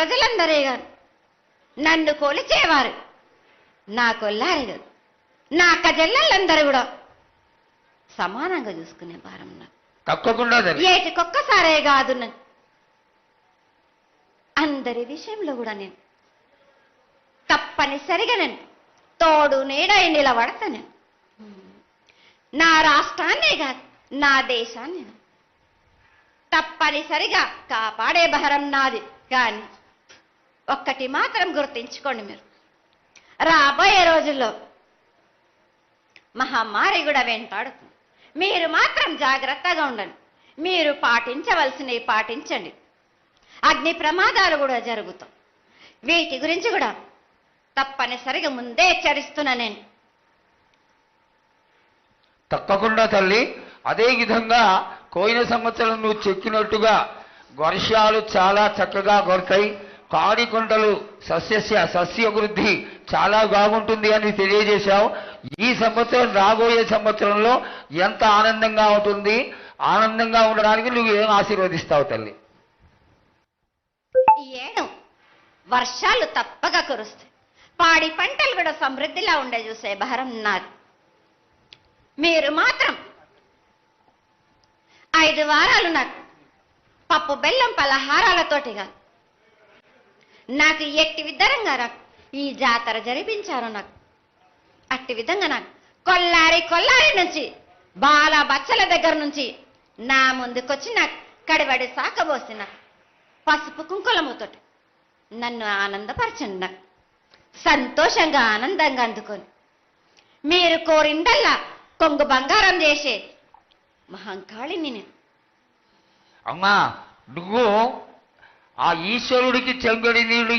ప్రజలందరే గారు నన్ను కొలిచేవారు, నా కొల్లారి గారు నా కజల్లలందరూ కూడా సమానంగా చూసుకునే భారం నాకు. తప్పకుండా ఏటికొక్కసారే కాదు, అందరి విషయంలో కూడా నేను తప్పనిసరిగా నేను తోడు నీడై నిలబడతాను. నా రాష్ట్రాన్నే కాదు, నా దేశాన్ని తప్పనిసరిగా కాపాడే భారం నాది. కానీ ఒక్కటి మాత్రం గుర్తించుకోండి, మీరు రాబోయే రోజుల్లో మహమ్మారి కూడా వెంటాడుతుంది. మీరు మాత్రం జాగ్రత్తగా ఉండండి. మీరు పాటించవలసినవి పాటించండి. అగ్ని ప్రమాదాలు కూడా జరుగుతాయి. వీటి గురించి కూడా తప్పనిసరిగా ముందే హెచ్చరిస్తున్నా నేను. తప్పకుండా తల్లి. అదే విధంగా పోయిన సంవత్సరం నువ్వు చెక్కినట్టుగా వర్షాలు చాలా చక్కగా కొడతాయి. కాడికొండలు సస్యవృద్ధి చాలా బాగుంటుంది అని తెలియజేశావు. ఈ సంవత్సరం రాబోయే సంవత్సరంలో ఎంత ఆనందంగా ఉంటుంది, ఆనందంగా ఉండడానికి నువ్వు ఏం ఆశీర్వదిస్తావు తల్లి? ఏను వర్షాలు తప్పగా కురుస్తాయి. పాడి పంటలు కూడా సమృద్ధిలా ఉండే చూసే భారం నాది. మీరు మాత్రం 5 వారాలు నాకు పప్పు బెల్లం పలహారాలతోటిగా నాకు ఎట్టి విధంగా నాకు ఈ జాతర జరిపించారు. నాకు అట్టి విధంగా నాకు కొల్లారి నుంచి బాల బచ్చల దగ్గర నుంచి నా ముందుకొచ్చి నాకు కడిబడి సాకబోసి నాకు పసుపు కుంకులముతోటి నన్ను ఆనందపరచండి. నాకు సంతోషంగా ఆనందంగా అందుకొని మీరు కోరిందల్లా కొంగు బంగారం చేసే మహంకాళిని నేను. అమ్మా, నువ్వు ఆ ఈశ్వరుడికి చెంగడి నీళ్లు